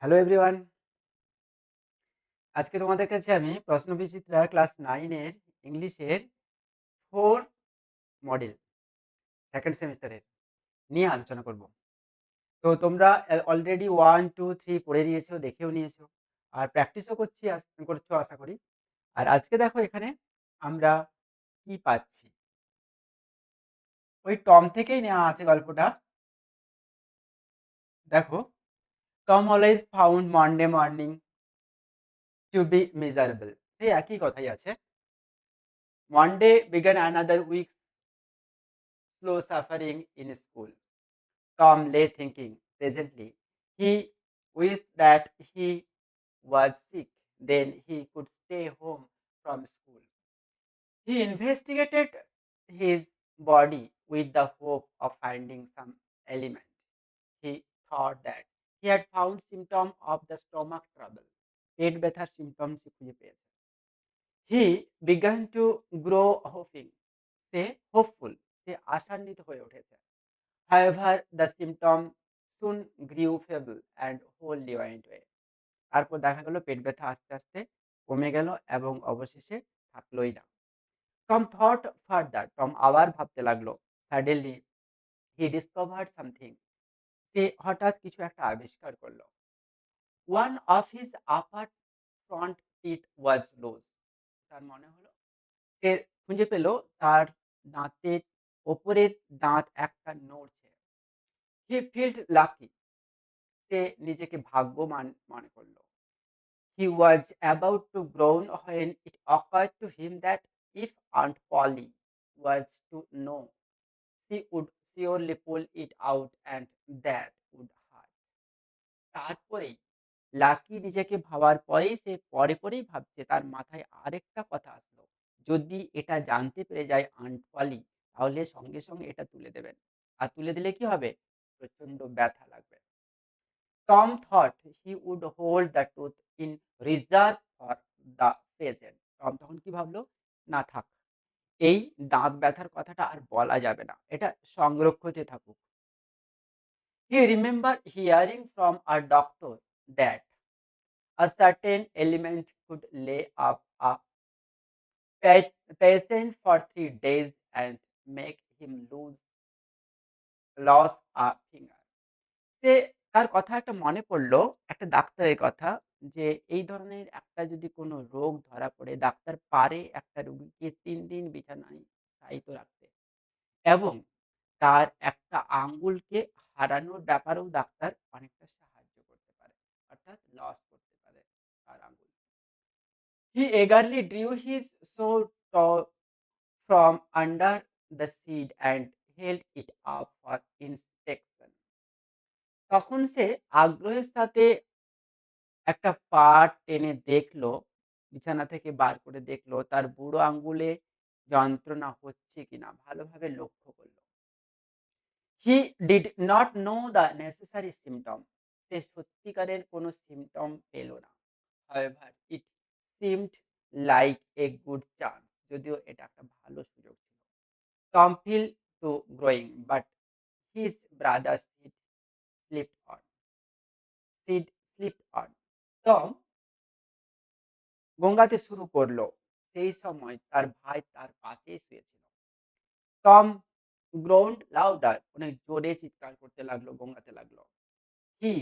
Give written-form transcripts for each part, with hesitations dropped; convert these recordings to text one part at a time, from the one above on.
Hello everyone. আজকে তোমাদের কাছে আমি প্রশ্নবিচিত্রা ক্লাস 9 এর ইংলিশের 4 মডেল 2nd সেমিস্টারের নিয়ে আলোচনা করব। তো তোমরা অলরেডি 1, 2, 3 পড়ে নিয়েছো, দেখেও নিয়েছো। আর প্র্যাকটিসও করছো আশা করি। আর আজকে দেখো এখানে আমরা কি পাচ্ছি। ওই টম থেকেই নেওয়া আছে গল্পটা। দেখো, Tom always found Monday morning to be miserable. এই একই কথাই আছে। Monday began another week slow suffering in school. Tom lay thinking presently. He wished that he was sick, then he could stay home from school. He investigated his body with the hope of finding some ailment. He thought that he had found symptom of the stomach trouble. পেট ব্যথার symptoms খুঁজে পেয়েছে। He began to grow hoping. Say hopeful, সে আশান্বিত হয়ে উঠেছে। However, the symptom soon grew feeble and wholly went away. তারপর দেখা গেল পেট ব্যথা আস্তে আস্তে কমে গেল এবং অবশেষে থাকলোই না। টম থট ফার্দার, টম আবার ভাবতে লাগলো। সাডেনলি হি ডিসকভার্ড সামথিং, সে হঠাৎ কিছু একটা আবিষ্কার করলো। One of his upper front teeth was loose. তার মনে হলো, সে খুঁজে পেল তার দাঁতের ওপরের দাঁত একটা নড়ছে। হি ফিল্ড লাকি, সে নিজেকে ভাগ্যবান মনে করলো। He was about to groan when it occurred to him that if Aunt Polly was to know, she would surely pull it out and that would hurt. তারপরেই লাকি নিজেকে ভাবার পরেই সে পরেই ভাবছে, তার মাথায় আরেকটা কথা আসলো। যদি এটা জানতে পেরে যায় আন্ট পলি, তাহলে সঙ্গে সঙ্গে এটা তুলে দেবেন। আর তুলে দিলে কি হবে? প্রচন্ড ব্যথা লাগবে। Tom thought he would hold the tooth in reserve for the present. Tom তখন কি ভাবলো? না থাক। এই দাঁত ব্যথার কথাটা আর বলা যাবে না। এটা সংরক্ষিত থাকুক। He remembered hearing from a doctor that a certain element could lay up a patient for 3 days and make him lose a finger. সে তার কথা একটা মনে পড়ল, একটা ডাক্তারের কথা, যে এই ধরনের একটা যদি কোনো রোগ ধরা পড়ে, ডাক্তার পারে একটা রোগীকে ৩ দিন বিছানায় শায়িত রাখতে এবং তার একটা আঙ্গুলকে হারানোর ব্যাপারেও ডাক্তার অনেকটা সাহায্য করতে পারে। অর্থাৎ লস করতে পারে তার আঙ্গুল। He eagerly drew his sword from under the seat and held it up for inspection. তখন সে আগ্রহের সাথে একটা পাট টেনে দেখলো, বিছানা থেকে বার করে দেখলো তার বুড়ো আঙ্গুলে যন্ত্রণা হচ্ছে কিনা ভালোভাবে লক্ষ্য করলো। He did not know the necessary symptom, সে সত্যিকারের কোনো সিম্পটম পেল না। However, it seemed like a good chance, যদিও এটা একটা ভালো সুযোগ ছিল। Tom fell to growing, but his brother Sid slipped on. Tom গোঙাতে শুরু করলো। সেই সময় তার ভাই তার পাশেই শুয়েছিল। টম groaned louder, অনেক জোরে চিৎকার করতে লাগলো, গোঙাতে লাগলো। He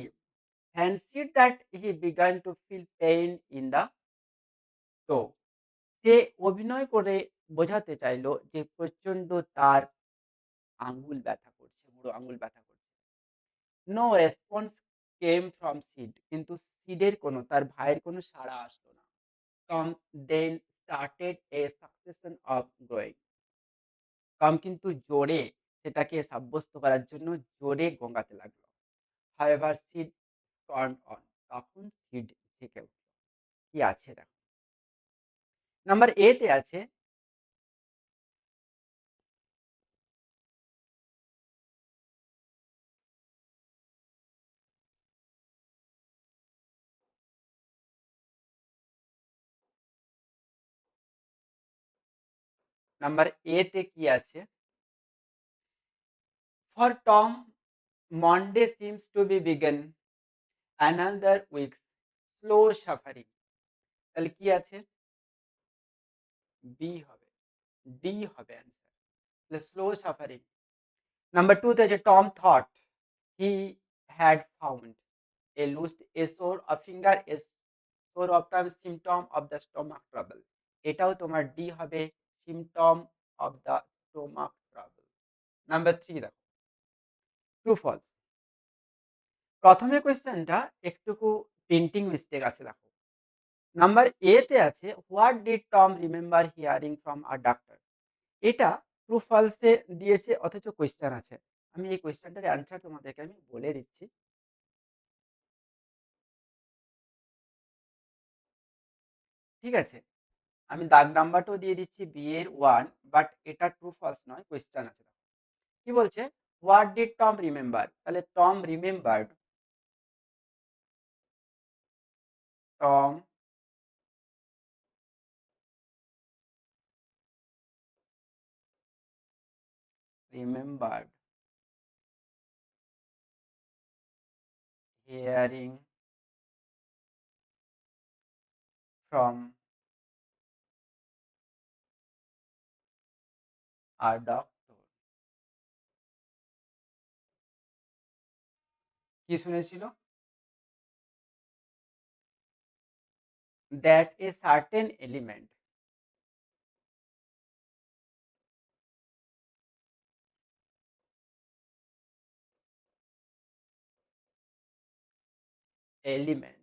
fancied that he began to feel pain in the toe. সে অভিনয় করে বোঝাতে চাইলো যে প্রচন্ড তার আঙ্গুল ব্যথা করছে, বুড়ো আঙ্গুল ব্যথা করছে। No response came from Sid, কিন্তু সিডের কোনো, তার ভাইয়ের কোনো সাড়া আসলো না। Tom then started a succession of growing. Tom কিন্তু জোরে সেটাকে সাব্যস্ত করার জন্য জোরে গোঙাতে লাগলো। হাউএভার সিড টর্ন অন, তখন সিড জেগে উঠল। কি আছে দেখো, নাম্বার এ তে আছে, নাম্বার এ তে কি আছে? For Tom, Monday seems to be begun another weeks slow suffering, তাহলে কি আছে? বি হবে, ডি হবে অ্যান্সার, তাহলে স্লো সাফারিং। নাম্বার টু তে আছে Tom thought he had found a loose a sore of finger a sore of term symptom of the stomach trouble, এটাও তোমার ডি হবে, symptom of the stomach trouble. Number three দেখো, true false. প্রথমে কোয়েশ্চেনটা একটুকু প্রিন্টিং মিস্টেক আছে দেখো। নাম্বার এ তে আছে what did Tom remember hearing from a doctor, এটা ট্রু ফলসে দিয়েছে অথচ কোয়েশ্চেন আছে। আমি এই কোয়েশ্চেনটার অ্যান্সার তোমাদেরকে আমি বলে দিচ্ছি। ঠিক আছে, আমি দাগ নাম্বারটাও দিয়ে দিচ্ছি বি এর 1, বাট এটা ট্রু ফলস নয়, কোয়েশ্চেন আছে। কি বলছে? হোয়াট ডিড টম রিমেম্বার, তাহলে Tom remembered, Tom remembered hearing from a doctor. কি শুনেছিল? That a certain element, element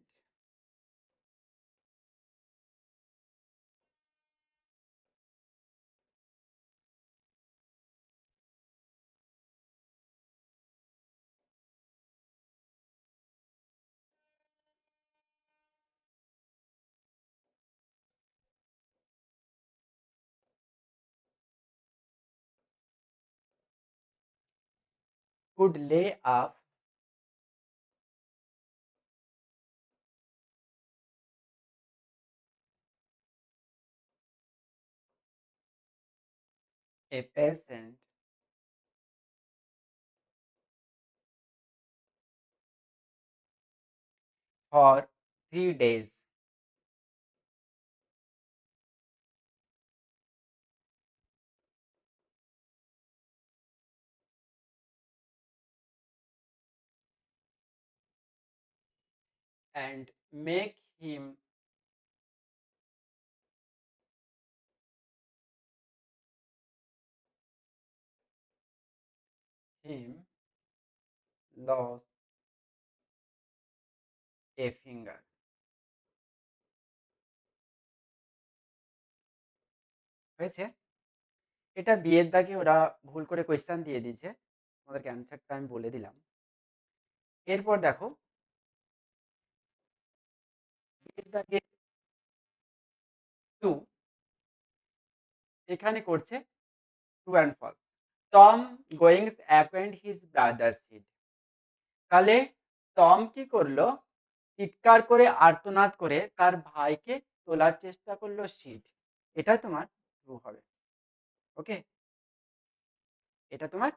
could lay up a patient for 3 days and make him lose a finger। হয়েছে? এটা বিয়ের দাগে ওরা ভুল করে কোয়েশ্চেন দিয়ে দিয়েছে, তোমাদেরকে অ্যান্সারটা আমি বলে দিলাম। এরপর দেখো, বিয়ের দাগে 2 এখানে করছে true and false. Tom goings acquaint his brother Sid, তাহলে টম কি করলো? চিৎকার করে আর্তনাদ করে তার ভাইকে তোলার চেষ্টা করলো সিড, এটা তোমার ট্রু হবে। ওকে, এটা তোমার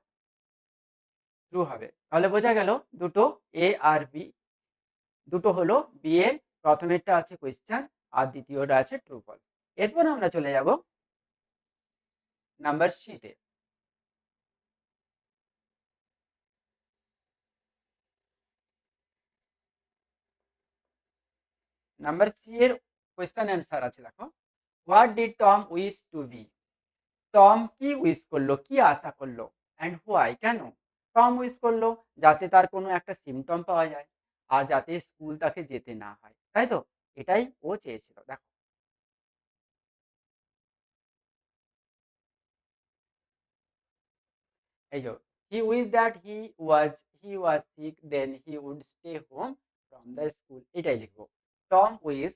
ট্রু হবে। তাহলে বোঝা গেল দুটো এ আর বি, দুটো হলো বি এর প্রথমেরটা আছে কোয়েশ্চেন আর দ্বিতীয়টা আছে ট্রু ফলস। এরপর আমরা চলে যাব নাম্বার সি তে। নাম্বার সি এর কোয়েশ্চেন অ্যান্সার আছে দেখো, what did Tom wish to be, Tom কি উইশ করলো, কি আশা করলো, অ্যান্ড হোয়াই, কেন? টম উইশ করলো যাতে তার কোনো একটা সিমটম পাওয়া যায় আর যাতে স্কুল তাকে যেতে না হয়, তাই তো? এটাই ও চেয়েছিল। দেখো, এই যে he wish that he was sick then he would stay home from the school, এটাই লিখবো। Tom wish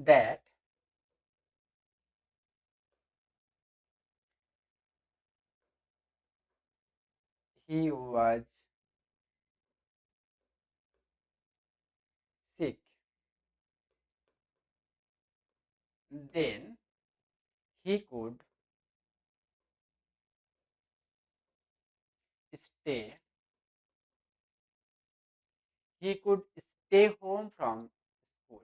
that he was sick, then he could stay. He could stay home from school.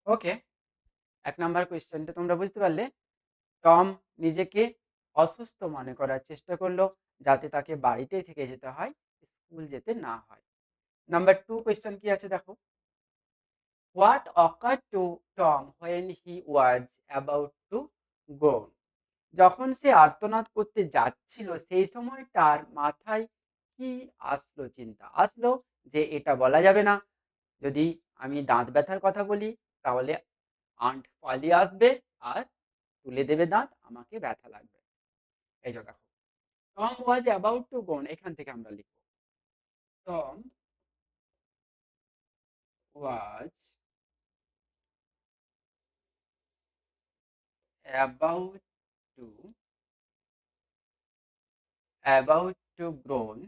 Okay, ১ number কোয়েশ্চেনটা তোমরা বুঝতে পারলে? Tom নিজেকে অসুস্থ মনে করার চেষ্টা করলো যাতে তাকে বাড়িতেই থেকে যেতে হয়, স্কুল যেতে না হয়। নাম্বার 2 কোয়েশ্চেন কি আছে দেখো? What occurred to Tom when he was about to go? যখন সে আর্তনাদ করতে যাচ্ছিল সেই সময় তার মাথায় কি আসলো, চিন্তা আসলো যে এটা বলা যাবে না, যদি আমি দাঁত ব্যথার কথা বলি তাহলে আন্ট পলি আসবে আর তুলে দেবে দাঁত, আমাকে ব্যথা লাগবে। এই যে দেখো, Tom was about to go, এখান থেকে আমরা লিখবো Tom was about to grown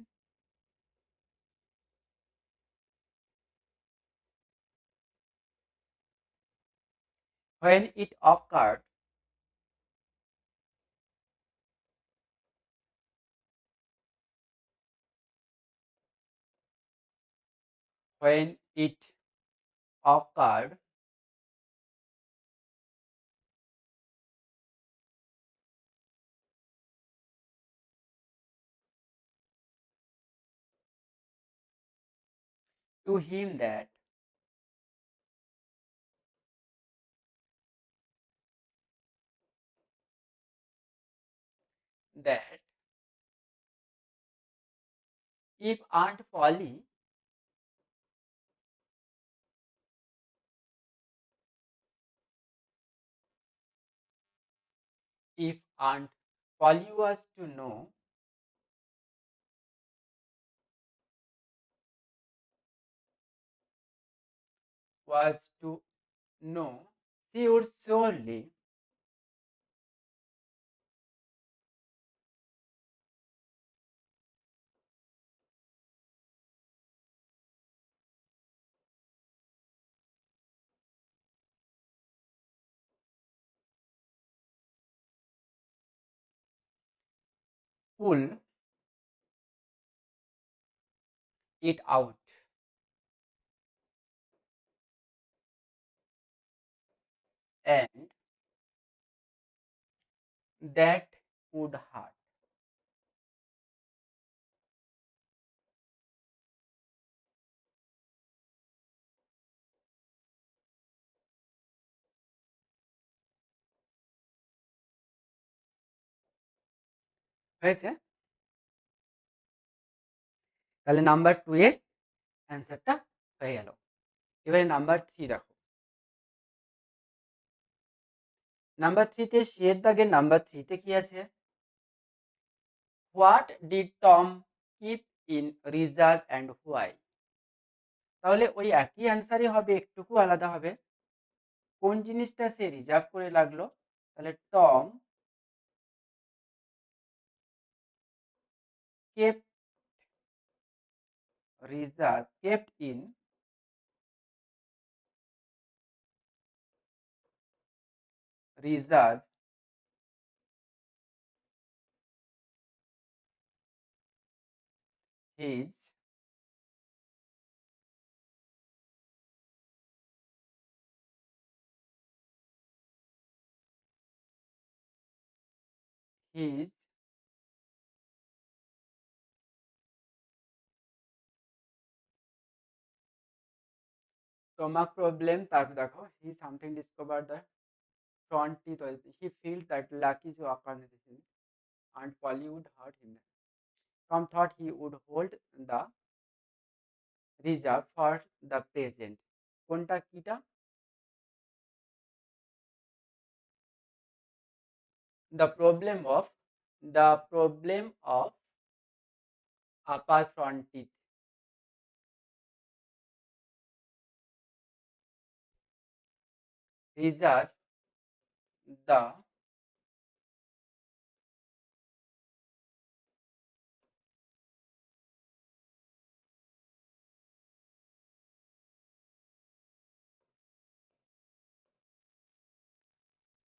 when it occurred when it occurred to him that if Aunt Polly if Aunt Polly was to know, she would surely pull it out, and that would hurt. হয়েছে? তাহলে number 2 এর অ্যান্সারটা হয়ে গেল। এবারে number 3 দেখো। Number 3 তে এর দাগের নাম্বার 3 তে কি আছে? What did Tom keep in reserve and why? তাহলে ওই একই অ্যান্সারই হবে, একটুকু আলাদা হবে। কোন জিনিসটা সে রিজার্ভ করে লাগলো? তাহলে Tom kept kept in reserve his his stomach problem, তারপর দেখো he something discovered the front teeth, he felt that lucky to occur and Polly would hurt him. Tom thought he would hold the reserve for the present. কোনটা কিটা? The problem of upper front teeth. Reserve the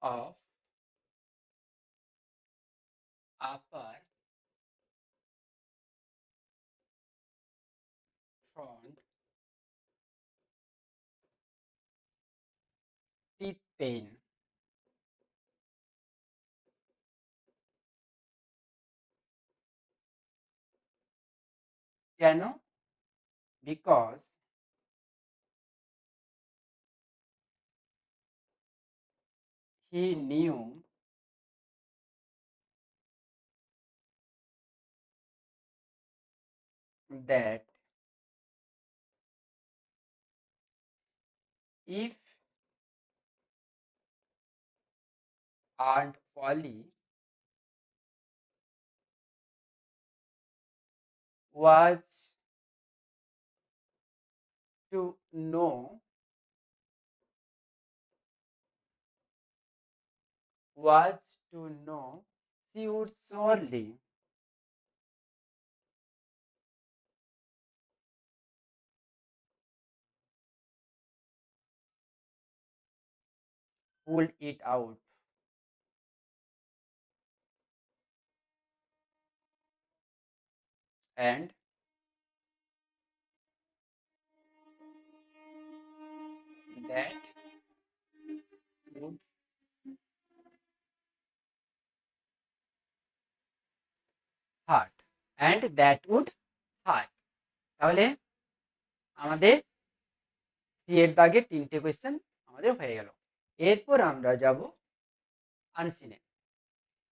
of upper front teeth pain. কেন? Because he knew that if Aunt Polly was to know was to know, she would surely pull it out. And that would hurt. And that would hurt. তাহলে আমাদের C এর দাগের ৩টে question আমাদের হয়ে গেল। এরপর আমরা যাব আনসিনে।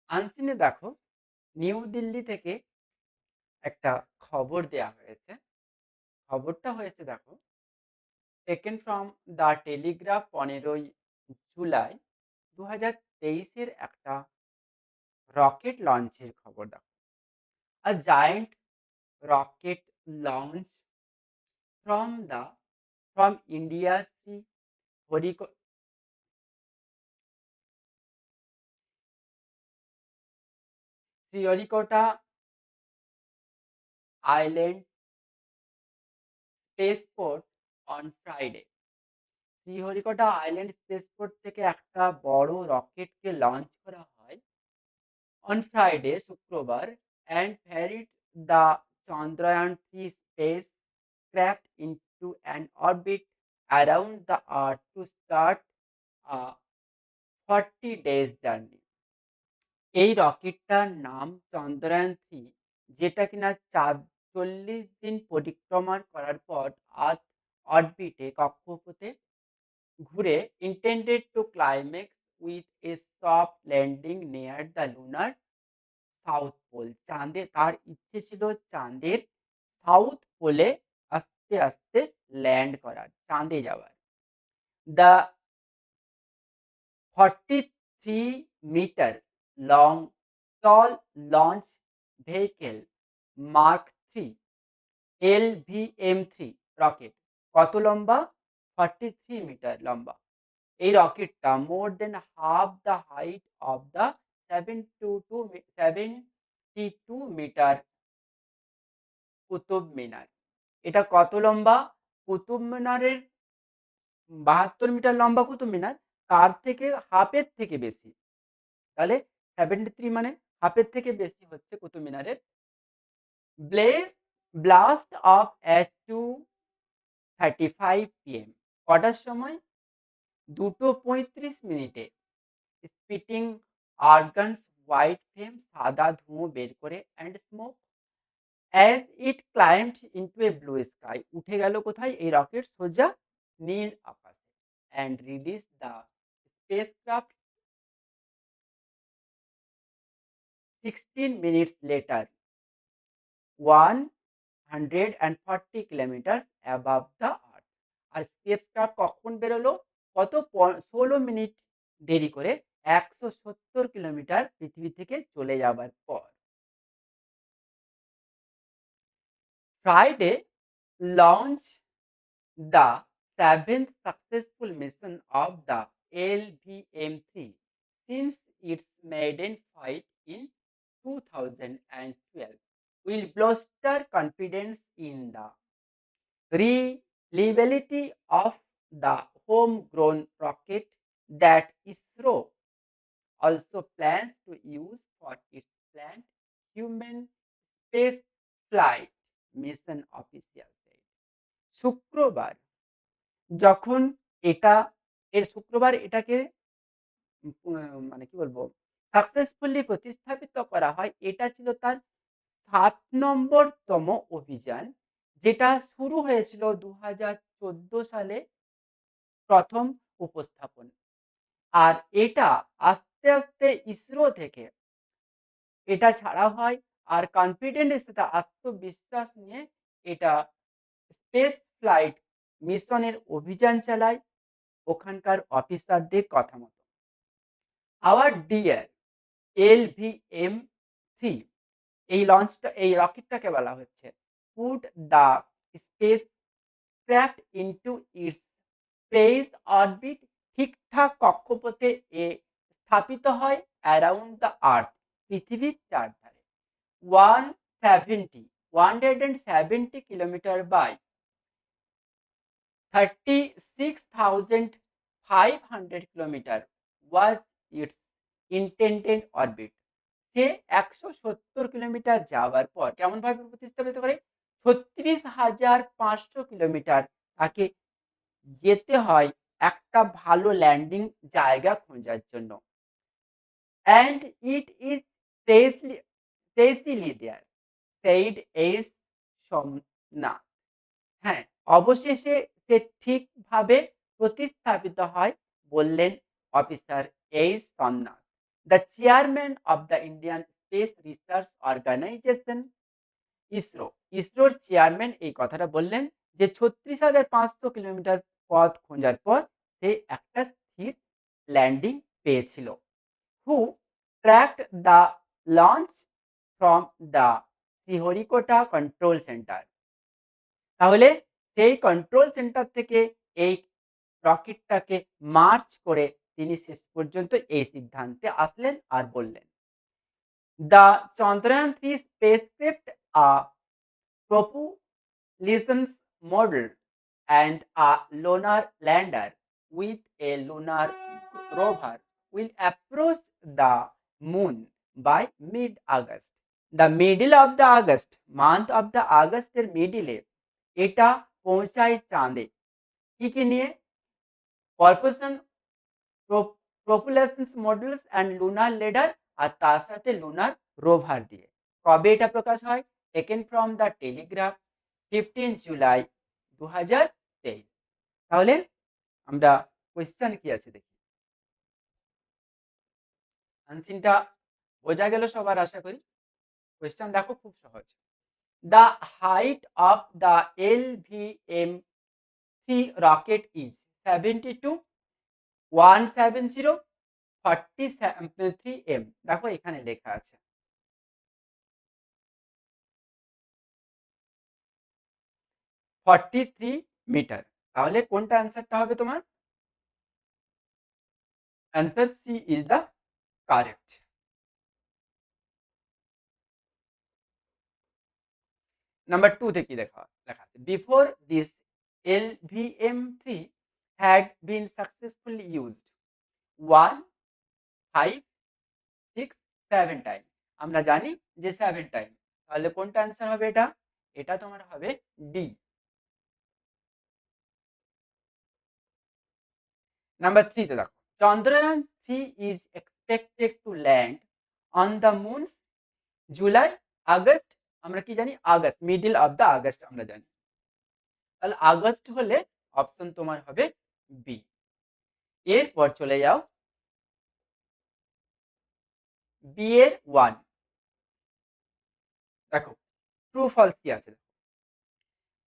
আনসিনে দেখো নিউ দিল্লি থেকে একটা খবর দেয়া হয়েছে। খবরটা হয়েছে দেখো টেকেন ফ্রম দ্য টেলিগ্রাফ ১৫ই জুলাই ২০২৩-এর একটা রকেট লঞ্চের খবর দেখো। A giant rocket launch from the from India's Hariko Sriharikota island spaceport on Friday. Sriharikota island spaceport থেকে একটা বড় রকেটকে লঞ্চ করা হয় on Friday, শুক্রবার, and ferried the Chandrayaan-3 spacecraft into an orbit around the Earth to start a 40 days journey. এই রকেটটার নাম চন্দ্রায়ন 3, যেটা কিনা ৪০ দিন পরিক্রমা করার পর আর্থ অরবিটে কক্ষপথে ঘুরে intended to climax with a soft landing near the lunar south pole. চাঁদে তার ইচ্ছে ছিল চাঁদের সাউথ পোলে আস্তে আস্তে ল্যান্ড করার, চাঁদে যাওয়ার। The 43 metre long tall launch vehicle mark 3 LVM-3 rocket কত লম্বা? 43 মিটার লম্বা। এই রকেটটা more than half the height of the 72 metre Qutub Minar. এটা কত লম্বা? কুতুব মিনারের 72 মিটার লম্বা কুতুব মিনার, তার থেকে হাফের থেকে বেশি। তাহলে 73 মানে হাফের থেকে বেশি হচ্ছে কুতুব মিনারের। Bless blast of at 2:35 PM কটার সময়? 2:35 স্পিটিং আর্গানস হোয়াইট ফ্লেম, সাদা ধুঁয়ো বের করে, and smoke as it climbed into a blue sky. উঠে গেল কোথায়? এই রকেট সোজা নীল আকাশে। And release the spacecraft 16 minutes later 140 kilometre above the earth. আর স্পেসক্রাফট কখন বেরোলো? কত 16 মিনিট দেরি করে 170 কিলোমিটার পৃথিবী থেকে চলে যাবার পর। Friday launch the seventh successful mission of the LVM-3 since its maiden flight in 2012 will bolster confidence in the reliability of the homegrown rocket that ISRO also plans to use for its planned human space flight mission, official said. শুক্রবার যখন এটা শুক্রবার এটাকে মানে কি বলবো successfully প্রতিস্থাপিত করা হয়। এটা ছিল তার ৭ নম্বরতম অভিযান, যেটা শুরু হয়েছিল ২০১৪ সালে প্রথম উপস্থাপন। আর এটা আস্তে, আস্তে ইসরো থেকে এটা ছাড়া হয়। আর কনফিডেন্ট এর সাথে আত্মবিশ্বাস নিয়ে এটা স্পেস ফ্লাইট মিশনের অভিযান চালায় ওখানকার অফিসারদের কথা মতো। আওয়ার ডিয়ার LVM-3 এই রকেটটাকে বলা হচ্ছে put the space craft into it's space orbit, ঠিকঠাক কক্ষপথে স্থাপিত হয় অ্যারাউন্ড দ্য আর্থ, পৃথিবীর চারধারে। 170 kilometre by 36,500 kilometre was its intended orbit. সে 170 কিলোমিটার যাওয়ার পর কেমন ভাবে প্রতিস্থাপিত করে 36,500 কিলোমিটার তাকে যেতে হয় একটা ভালো ল্যান্ডিং জায়গা খোঁজার জন্য। And it is precisely there said S Somnath. হ্যাঁ, অবশেষে সে ঠিকভাবে প্রতিস্থাপিত হয় বললেন officer H Somnath, the chairman of the Indian Space Research Organisation ISRO. ইসরোর চেয়ারম্যান এই কথাটা বললেন যে 36,500 কিলোমিটার পথ খোঁজার পর সে একটা স্থির ল্যান্ডিং পেয়েছিল। Who tracked the launch from the Sriharikota control centre. তাহলে সেই কন্ট্রোল সেন্টার থেকে এই রকেটটাকে মার্চ করে তিনি শেষ পর্যন্ত এই সিদ্ধান্তে আসলেন আর বললেন, the Chandrayaan 3 spacecraft a propulsion model and a lunar lander with a lunar rover will approach the moon by mid-August. The middle of the August, month of the August এর মিডিলে এটা পৌঁছায় চাঁদে। কি নিয়ে? প্রপulsion propulsion modules and lunar lander আর তার সাথে lunar rover দিয়ে। কবে এটা প্রকাশ হয়? Taken from the Telegraph 15 July 2023। তাহলে আমরা কোয়েশ্চেন কি আছে দেখি। আনসিনটা বোঝা গেল সবার, আশা করি। কোয়েশ্চেন দেখো, খুব সহজ। The height of the LVM-3 rocket is 72, 170, 43 m। দেখো এখানে লেখা আছে 43 মিটার। তাহলে কোনটা অ্যান্সারটা হবে তোমার? Answer C is the correct. Number 2 তে কি লেখা আছে? Before this LVM-3 had been successfully used 1, 5, 6, 7 time. আমরা জানি যে 7 টাইম। তাহলে কোনটা অ্যান্সার হবে এটা? এটা তোমার হবে ডি। নাম্বার 3 তে দেখো, Chandrayaan 3 is expected to land on the moon's July, August, আমরা কি জানি? August, middle of the August আমরা জানি। তাহলে আগস্ট হলে অপশন তোমার হবে বি। এরপর চলে যাও বি এর 1। দেখো ট্রু ফলস কি আছে।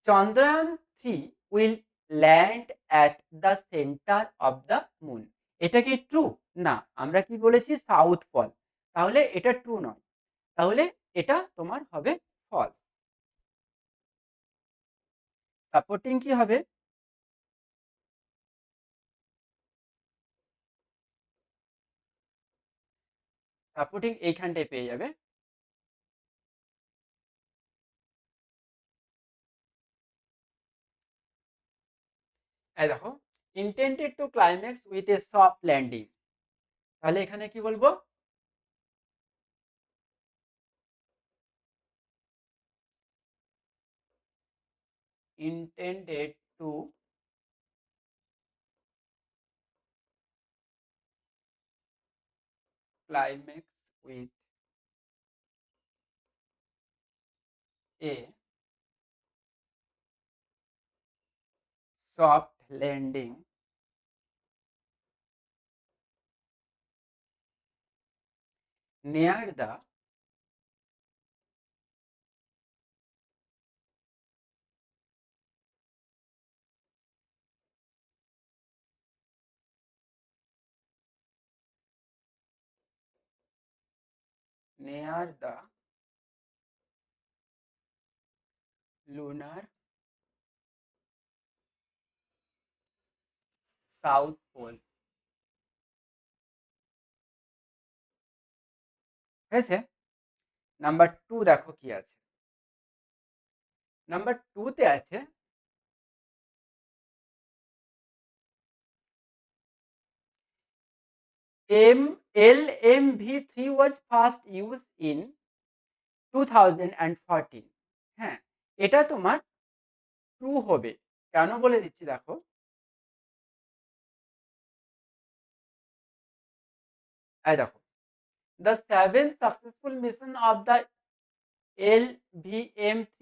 Chandrayaan 3 will land at the centre of the moon. এটা কি ট্রু? না, আমরা কি বলেছি? সাউথ পল। তাহলে এটা ট্রু নয়। তাহলে এটা তোমার হবে ফলস। সাপোর্টিং কি হবে? সাপোর্টিং এইখানটায় পেয়ে যাবে। এই দেখো, intended to climax with a soft landing তাহলে এখানে কি বলবো? intended to climax with a soft landing near the lunar south pole। হয়েছে? নাম্বার 2 দেখো কি আছে। নাম্বার 2 তে আছে LMV3 was first used in 2014। হ্যাঁ, এটা তোমার ট্রু হবে। কেন বলে দিচ্ছি দেখো। এই দেখো, the seventh successful mission of the LVM3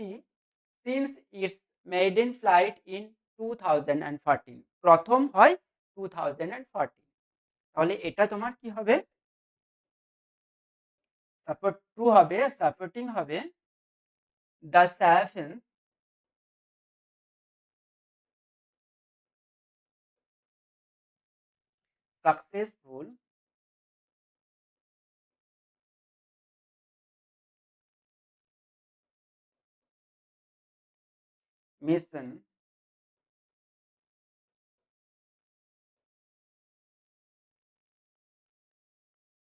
since its maiden flight in 2014। প্রথম হয় 2014। তাহলে এটা তোমার কি হবে? সাপোর্ট ট্রু হবে, সাপোর্টিং হবে the seventh successful mission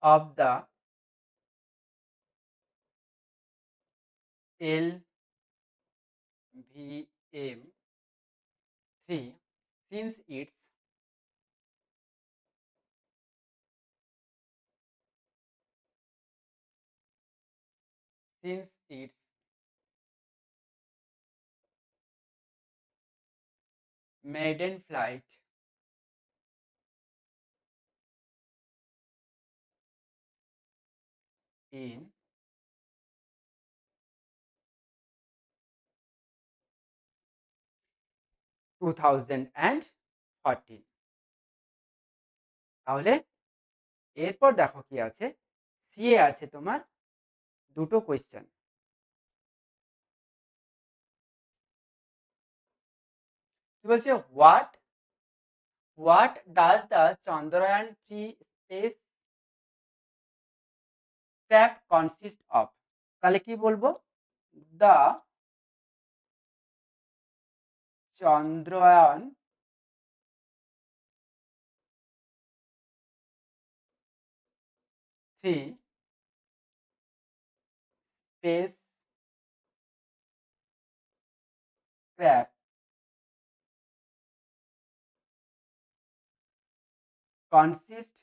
of the LVM3 since its maiden flight in 2014। তাহলে এরপর দেখো কি আছে। সিএ আছে তোমার দুটো কোয়েশ্চেন। কি বলছে? What does the Chandrayaan 3 space craft consist of. তাহলে কি বলবো? The Chandrayaan 3 space craft consist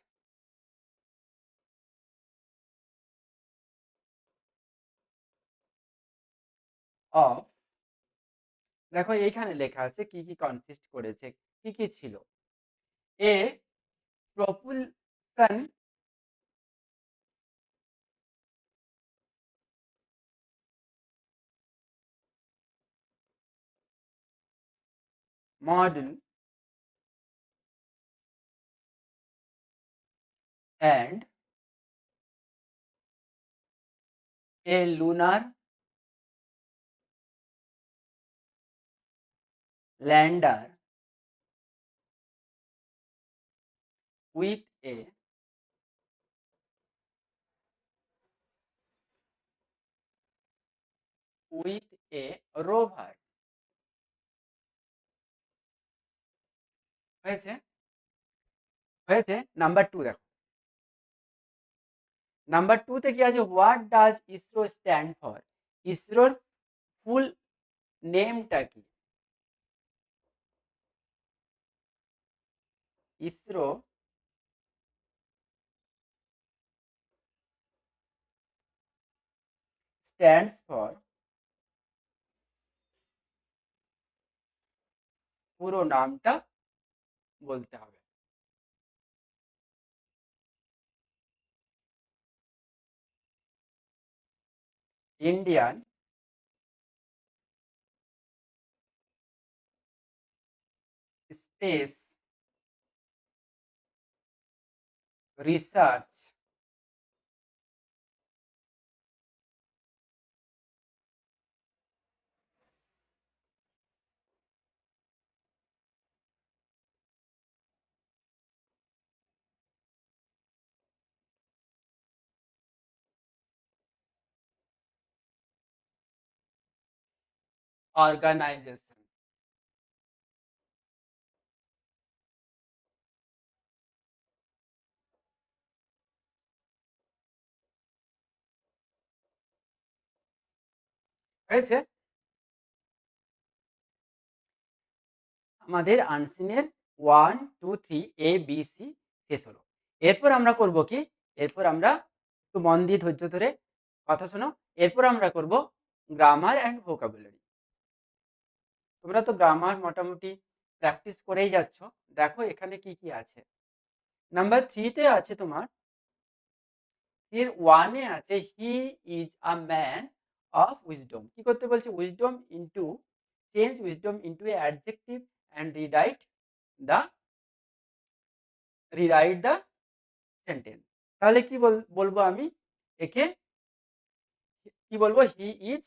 of. দেখো এইখানে লেখা আছে কি কি কনসিস্ট করেছে, কি কি ছিল। এ প্রপুলশন model and a lunar lander with a rover। হয়েছে? হয়েছে। নাম্বার 2 দেখো। নাম্বার 2 তে কি আছে? What does ISRO stand for. ইসরোর ফুল নেমটা কি? ইসরো স্ট্যান্ডস ফর, পুরো নামটা বলতে হবে। Indian Space Research Organisation. হয়েছে? আমাদের আনসিনের 1 2 3 এ বি সি শেষ হলো। এরপর আমরা করব কি? এরপর আমরা একটু মন দিয়ে ধৈর্য ধরে কথা শোনো। এরপর আমরা করব গ্রামার অ্যান্ড ভোকাবুলারি। তোমরা তো গ্রামার মোটামুটি প্র্যাকটিস করেই যাচ্ছ। দেখো এখানে কি, কি আছে। নাম্বার 3 তে আছে তোমার, এর 1 এ আছে he is a man of wisdom. কি করতে বলছে? Wisdom into, change wisdom into a adjective and the rewrite the sentence. তাহলে কি বলবো আমি একে? কি বলবো? হি ইজ,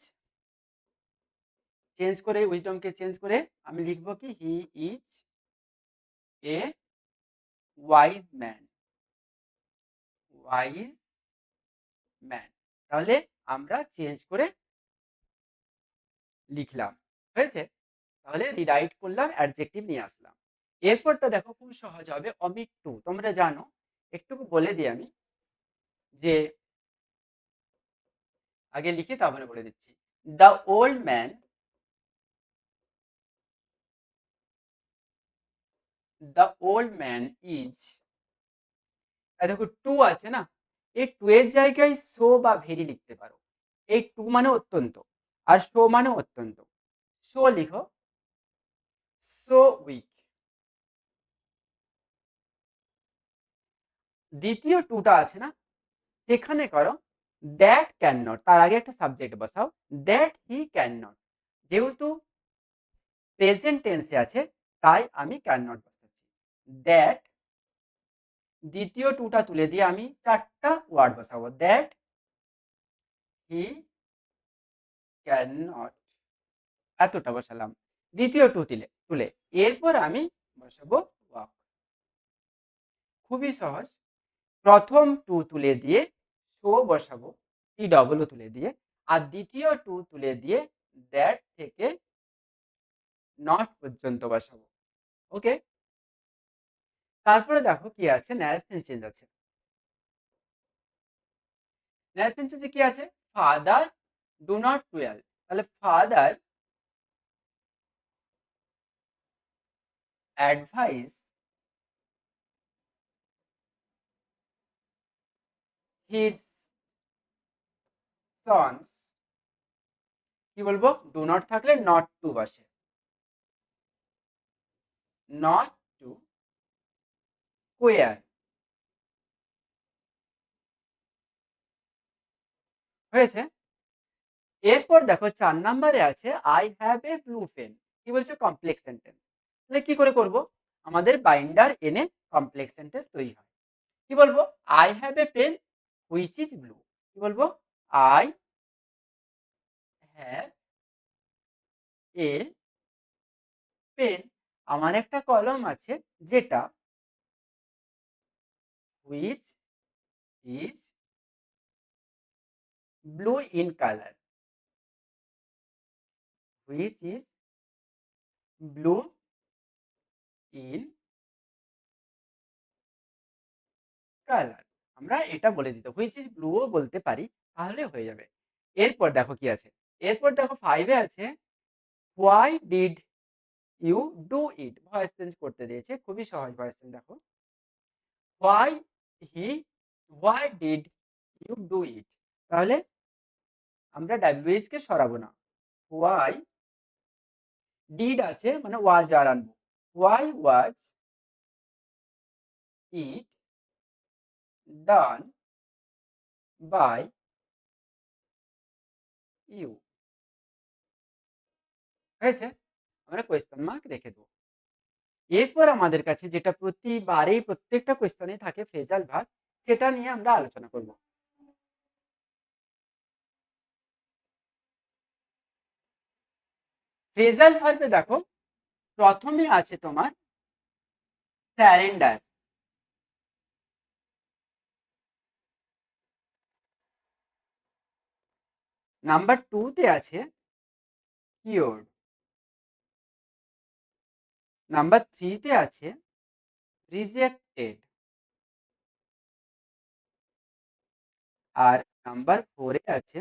চেঞ্জ করে উইজডমকে চেঞ্জ করে আমি লিখবো কি? He is a wise man. Wise man. তাহলে আমরা চেঞ্জ করে লিখলাম। হয়েছে? তাহলে রিরাইট করলাম, অ্যাডজেক্টিভ নিয়ে আসলাম। এরপরটা দেখো খুব সহজ হবে, অমিট টু। তোমরা জানো, একটু বলে দিই আমি, যে আগে লিখে তারপরে বলে দিচ্ছি। The old man, the old man is, দেখো টু আছে না, এই টু এর জায়গায় সো বা ভেরি লিখতে পারো। এই টু মানে অত্যন্ত, আর সো মানে অত্যন্ত। সো লিখো, সো উইক। দ্বিতীয় টুটা আছে না, সেখানে করো দ্যাট ক্যান নট, তার আগে একটা সাবজেক্ট বসাও, দ্যাট হি ক্যান নট। যেহেতু প্রেজেন্ট টেন্সে আছে তাই আমি ক্যান নট বসাচ্ছি। দ্যাট, দ্বিতীয় টুটা তুলে দিয়ে আমি চারটা ওয়ার্ড বসাবো। দ্যাট হি ক্যান নট, এতটা বসালাম দ্বিতীয় টু তুলে। এরপর আমি বসাবো ওয়াক। খুবই সহজ। প্রথম টু তুলে দিয়ে শো বসাবো, টি ডবল তুলে দিয়ে, আর দ্বিতীয় টু তুলে দিয়ে দ্যাট থেকে নট পর্যন্ত বসাবো। ওকে? তারপরে দেখো কি আছে, ন্যারেশন চেঞ্জ আছে। ন্যারেশন চেঞ্জে কি আছে? Father do not duel. তাহলে ফাদার অ্যাডভাইস হিজ সন্স, কি বলবো? ডু নট থাকলে নট টু বসে, নট টু কোয়ার। হয়েছে? এরপর দেখো 4 নাম্বারে আছে I have a blue pen. কি বলছে? Complex sentence. তাহলে কি করে করব? আমাদের বাইন্ডার এনে কমপ্লেক্স সেন্টেন্স তৈরি হয়। কি বলবো? I have a pen which is blue. কি বলবো? আই হ্যাভ এ পেন, আমার একটা কলম আছে যেটা which is blue in colour. Which is blue in colour. আমরা এটা বলে দিতে, হুইচ ইজ ব্লুও বলতে পারি, তাহলে হয়ে যাবে। এরপর দেখো কি আছে। এরপর দেখো 5 এ আছে why did you do it. Voice change করতে দিয়েছে, খুবই সহজ ভয়েস চেঞ্জ। দেখো why he, why did you do it. তাহলে আমরা WH কে সরাবো না। ওয়াই ডিড আছে মানে ওয়াজ আর আনবো। Why was it done by you. হয়েছে? আমরা কোয়েশ্চেন মার্ক রেখে দেবো। এরপর আমাদের কাছে যেটা প্রতিবারেই প্রত্যেকটা কোয়েশ্চেনেই থাকে ফ্রেজাল ভার্ব, সেটা নিয়ে আমরা আলোচনা করব। ফ্রেজাল ভার্বে দেখো প্রথমে আছে তোমার স্যারেন্ডার, নাম্বার 2 তে আছে কিওর, নাম্বার 3 তে আছে রিজেক্টেড, আর নাম্বার 4 এ আছে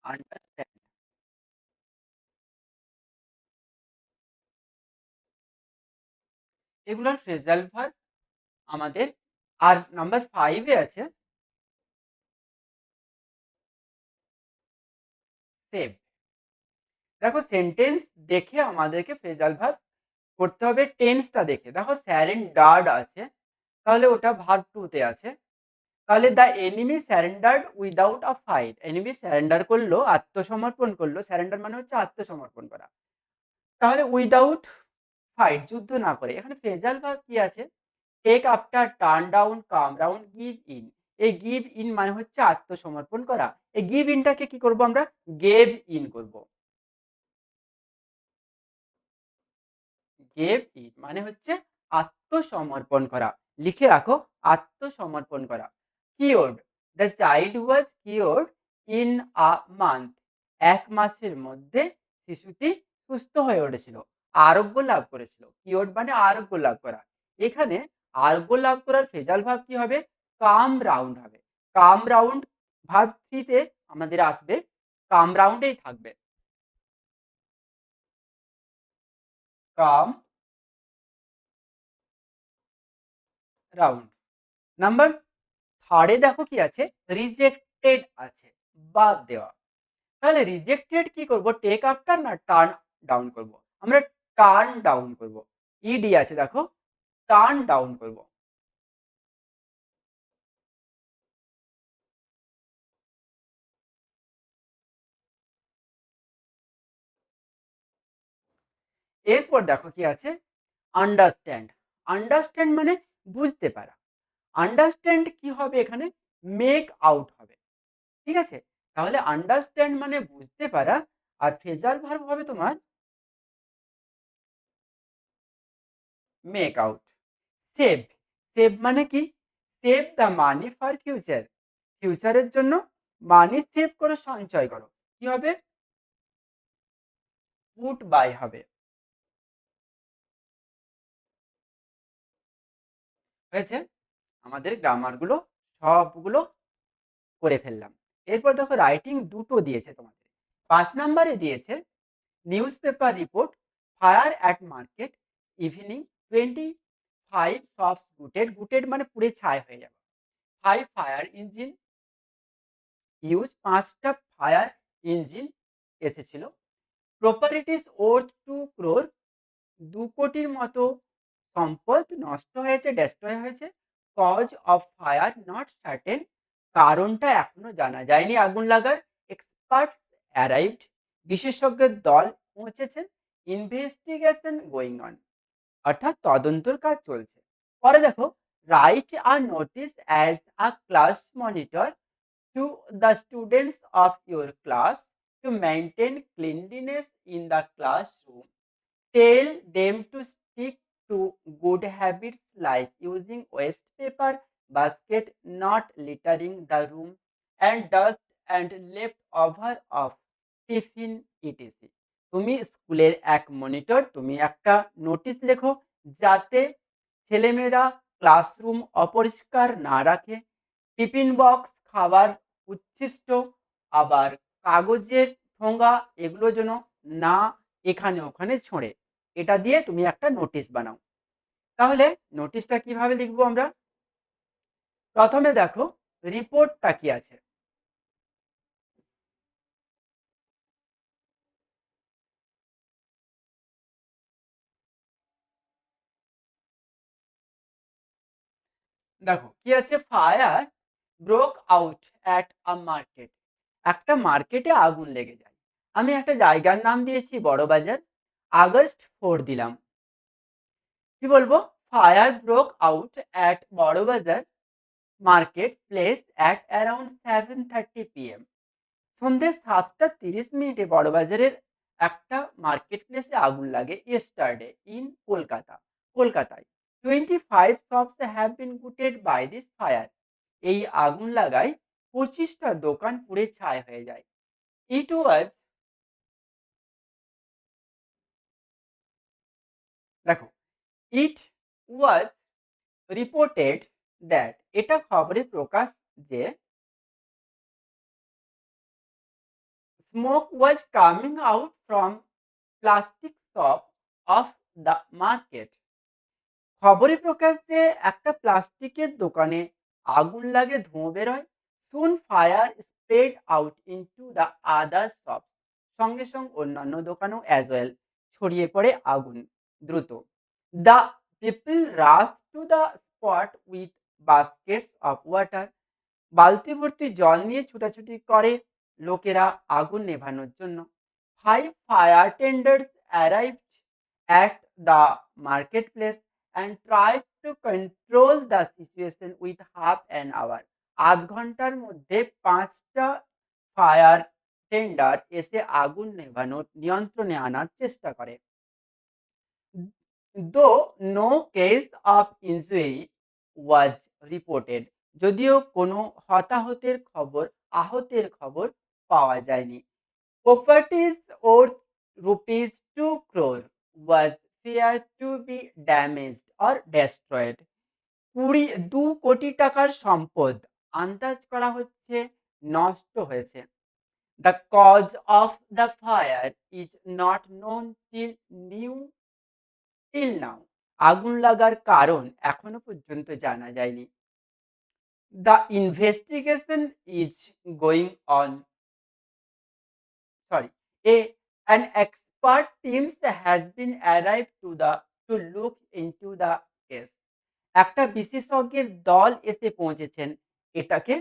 আন্ডারস্ট্যান্ড। এগুলোর ফ্রেজাল ভার্ব আমাদের। আর নাম্বার 5 এ আছে সেভ। দেখো সেন্টেন্স দেখে আমাদেরকে ফ্রেজাল ভার্ব করতে হবে টেন্সটা দেখে। দেখো স্যারেন্ডার্ড আছে, তাহলে ওটা ভার্ব 2 তে আছে। তাহলে the enemy surrendered without a fight, enemy surrender করলো, আত্মসমর্পণ করলো। স্যারেন্ডার মানে হচ্ছে আত্মসমর্পণ করা। তাহলে উইদাউট ফাইট, যুদ্ধ না করে। এখানে ফ্রেজাল ভার্ব কি আছে? Take after, turn down, come down, give in. এই গিভ ইন মানে হচ্ছে আত্মসমর্পণ করা। এই গিভ ইনটাকে কি করব আমরা? গেভ ইন করব। গেভ ইন মানে হচ্ছে আত্মসমর্পণ করা। লিখে রাখো, আত্মসমর্পণ করা। Cured, the child was cured in a month. এক মাসের মধ্যে শিশুটি সুস্থ হয়ে উঠেছিল, আরোগ্য লাভ করেছিল। কিওর্ড মানে আরোগ্য লাভ করা। এখানে আরোগ্য লাভ করার ফ্রেজাল ভার্ব কি হবে? কাম রাউন্ড হবে। কাম রাউন্ড ভার্ব 3 তে আমাদের আসবে, কাম রাউন্ডেই থাকবে। কাম রাউন্ড। নাম্বার থার্ডে দেখো কি আছে? রিজেক্টেড আছে, বাদ দেওয়া। তাহলে রিজেক্টেড কি করব? টেক আফটার না টার্ন ডাউন করব? আমরা টার্ন ডাউন করব। ইডি আছে দেখো, টার্ন ডাউন করব। এরপর দেখো কি আছে? আন্ডারস্ট্যান্ড। আন্ডারস্ট্যান্ড মানে বুঝতে পারা। আন্ডারস্ট্যান্ড কি হবে এখানে? মেক আউট হবে। ঠিক আছে? তাহলে আন্ডারস্ট্যান্ড মানে বুঝতে পারা। আর ফ্রেজাল ভার্ব হবে তোমার মেক আউট। সেভ। সেভ মানে কি? Save the money for future. ফিউচারের জন্য মানি সেভ করো, সঞ্চয় করো। কি হবে? পুট বাই হবে। হয়েছে? আমাদের গ্রামারগুলো সবগুলো করে ফেললাম। এরপর দেখো রাইটিং দুটো দিয়েছে তোমাদের। 5 নাম্বারে দিয়েছে news report, fire at market, evening 25 shops gutted. Gutted মানে পুড়ে ছাই হয়ে যাবে। 5 ফায়ার ইঞ্জিন ইউজ, 5টা ফায়ার ইঞ্জিন এসেছিল। প্রপার্টিস ওর্থ 2 crore, 2 কোটির মতো সম্পদ নষ্ট হয়েছে, ডেস্ট্রয় হয়েছে। Cause of fire not certain, কারণটা এখনো জানা যায়নি আগুন লাগার। এক্সপার্ট অ্যারাইভড, বিশেষজ্ঞের দল পৌঁছেছেন। ইনভেস্টিগেশন গোয়িং অন, অর্থাৎ তদন্তর কাজ চলছে। পরে দেখো write a notice as a class monitor to the students of your class to maintain cleanliness in the classroom. Tell them to stick to good habits like using waste paper basket, not littering the room, and dust and leftover of tiffin etc. তুমি স্কুলের এক monitor, তুমি একটা notice লেখো যাতে ছেলেমেয়েরা classroom অপরিষ্কার না রাখে, টিফিন বক্স, খাবার উচ্ছিষ্ট, আবার কাগজের ঠোঙ্গা এগুলো যেন না এখানে ওখানে ছোঁড়ে। এটা দিয়ে তুমি একটা নোটিশ বানাও। তাহলে নোটিশটা কিভাবে লিখবো আমরা? প্রথমে দেখো রিপোর্টটা কি আছে? দেখো কি আছে, fire broke out at a market. একটা মার্কেটে আগুন লেগে যায়। আমি একটা জায়গার নাম দিয়েছি বড়বাজার। আগস্ট 4 দিলাম। কি বলবো? Fire broke out at Burrabazar market place at around 7:30 PM। সন্ধে 7:30 বড়বাজারের একটা মার্কেট প্লেসে আগুন লাগে ইয়েস্টারডে ইন কলকাতায়। 25 shops have been gutted by this fire. এই আগুন লাগায় 25টা দোকান পুড়ে ছাই হয়ে যায়। ইট ওয়াজ, দেখো, ইট ওয়াজ রিপোর্টেড দ্যাট, এটা খবরে প্রকাশ যে smoke was coming out from plastic shop of the market। খবরে প্রকাশ যে একটা প্লাস্টিকের দোকানে আগুন লাগে, ধোঁয়া বেরোয়। Soon fire spread out into the other shops. সঙ্গে সঙ্গে অন্যান্য দোকানেও অ্যাজ ওয়েল ছড়িয়ে পড়ে আগুন দ্রুত। The people rush to the spot with Vazquez of water. বালতি ভর্তি জল নিয়ে ছুটাছুটি করে লোকেরা আগুন নেভানোর জন্য। 5 fire tenders arrived at the market place and tried to control the situation with half an hour. আধ ঘন্টার মধ্যে 5টা ফায়ার টেন্ডার এসে আগুন নেভানোর নিয়ন্ত্রণে আনার চেষ্টা করে। Though no case of injury was reported. যদিও কোনো আহতের খবর পাওয়া যায়নি। Properties worth ₹2 crore was feared to be damaged or destroyed। 2 কোটি টাকার সম্পদ আন্দাজ করা হচ্ছে নষ্ট হয়েছে। The cause of the fire is not known till now. আগুন লাগার কারণ এখনো পর্যন্ত জানা যায়নি। The investigation is going on, sorry, a an expert teams has been arrived to look into the case। একটা বিশেষজ্ঞের দল এসে পৌঁছেছেন এটাকে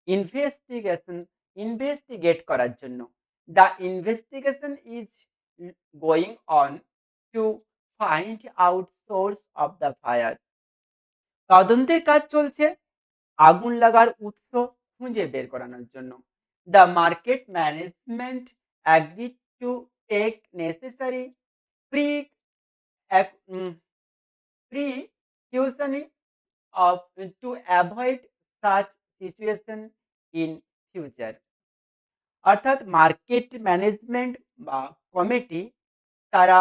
ইনভেস্টিগেশন ইনভেস্টিগেট করার জন্য। The investigation is going on to find out source of the fire. তদন্তের কাজ চলছে আগুন লাগার উৎস খুঁজে বের করানোর জন্য। The market management agreed to take necessary pre precaution of to avoid such situation in future. অর্থাৎ মার্কেট ম্যানেজমেন্ট বা কমিটি তারা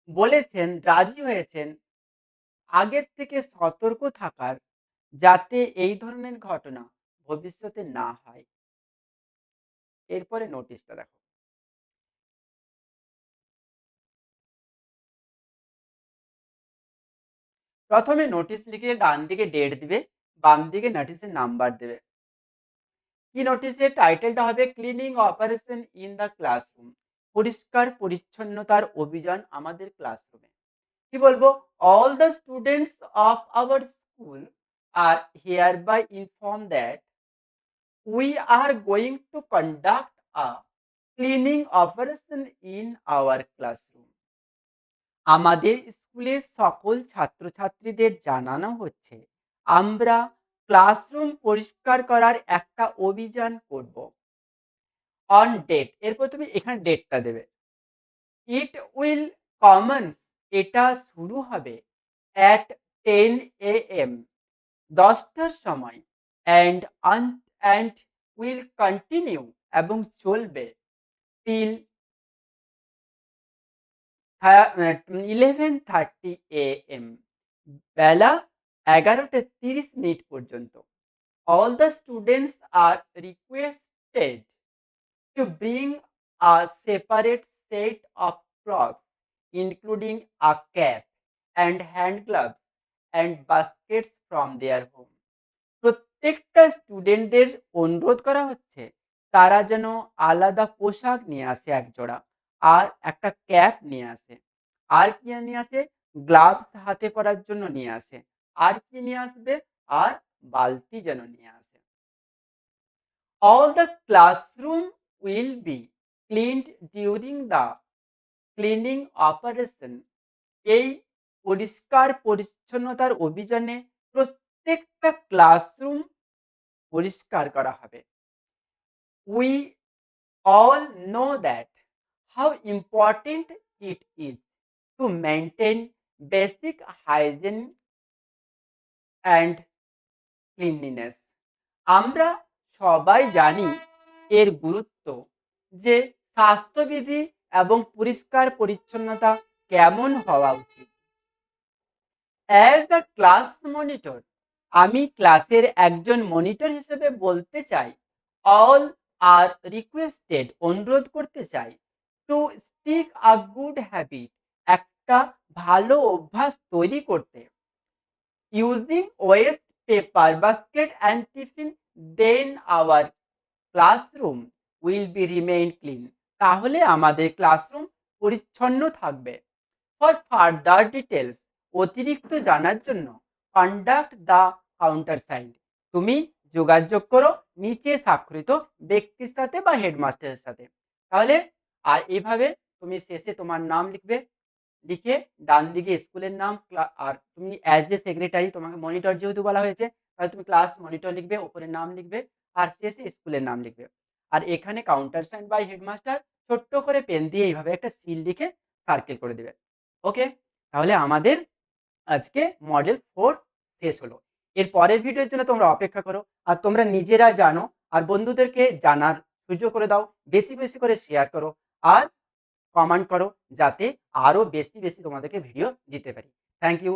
বলেছেন, রাজি হয়েছেন আগের থেকে সতর্ক থাকার, যাতে এই ধরনের ঘটনা ভবিষ্যতে না হয়। এরপরে নোটিশটা দেখো। প্রথমে নোটিশ লিখে ডান দিকে ডেট দিবে, বাম দিকে নোটিশের নাম্বার দেবে। কি নোটিশের টাইটেলটা হবে cleaning operation in the classroom. পরিষ্কার পরিচ্ছন্নতার অভিযান আমাদের ক্লাসরুমে। কি বলবো? All the students of our school are hereby inform that we are going to conduct a cleaning operation in our classroom. আমাদের স্কুলের সকল ছাত্রছাত্রীদের জানানো হচ্ছে আমরা ক্লাসরুম পরিষ্কার করার একটা অভিযান করব। অন ডেট, এরপর তুমি এখানে ডেটটা দেবে। ইট উইল কমেন্স, এটা শুরু হবে অ্যাট 10 AM, 10টার সময়। অ্যান্ড অ্যান্ড উইল কন্টিনিউ, এবং চলবে টিল 11:30 AM, বেলা 11:30 পর্যন্ত। All the students are requested to bring a separate set of cloths, including a cap and hand gloves and baskets from their home। প্রত্যেকটা স্টুডেন্টদের অনুরোধ করা হচ্ছে তারা যেন আলাদা পোশাক নিয়ে আসে এক জোড়া, আর একটা ক্যাপ নিয়ে আসে, আর কি নিয়ে আসে, গ্লাভস হাতে পরার জন্য নিয়ে আসে, আর কি নিয়ে আসবে? আর বালতি যেন নিয়ে আসে। All the classroom will be cleaned during the cleaning operation. এই পরিষ্কার পরিচ্ছন্নতার অভিযানে প্রত্যেকটা ক্লাসরুম পরিষ্কার করা হবে। We all know that how important it is to maintain basic hygiene and cleanliness. আমরা সবাই জানি এর গুরুত্ব, যে স্বাস্থ্যবিধি এবং পরিষ্কার পরিচ্ছন্নতা কেমন হওয়া উচিত। অ্যাজ দ্য ক্লাস মনিটর, আমি ক্লাসের একজন মনিটর হিসেবে বলতে চাই, অল আর রিকোয়েস্টেড, অনুরোধ করতে চাই, to stick a good habit, একটা ভালো অভ্যাস তৈরি করতে। Using waste paper basket and tiffin, then our classroom will be remain clean. তাহলে আমাদের ক্লাসরুম পরিচ্ছন্ন থাকবে। ফর ফার্দার ডিটেলস, অতিরিক্ত জানার জন্য, কন্ডাক্ট দ্য কাউন্টার সাইন, তুমি যোগাযোগ করো নিচে স্বাক্ষরিত ব্যক্তির সাথে বা হেডমাস্টারের সাথে। তাহলে আর এভাবে তুমি শেষে তোমার নাম লিখবে, লিখে ডান দিকে স্কুলের নাম, আর তুমি অ্যাজ এ সেক্রেটারি, তোমাকে মনিটর যেহেতু বলা হয়েছে, তাহলে তুমি ক্লাস মনিটর লিখবে, ওপরে নাম লিখবে, আর শেষে স্কুলের নাম লিখবে। আর এখানে কাউন্টার সাইন বাই হেডমাস্টার ছোট্ট করে পেন দিয়ে এইভাবে একটা সিল লিখে সার্কেল করে দেবে। ওকে, তাহলে আমাদের আজকে মডেল 4 শেষ হলো। এর পরের ভিডিওর জন্য তোমরা অপেক্ষা করো, আর তোমরা নিজেরা জানো আর বন্ধুদেরকে জানার সুযোগ করে দাও, বেশি বেশি করে শেয়ার করো আর কমেন্ট করো, যাতে আরো বেশি বেশি তোমাদেরকে ভিডিও দিতে পারি। Thank you.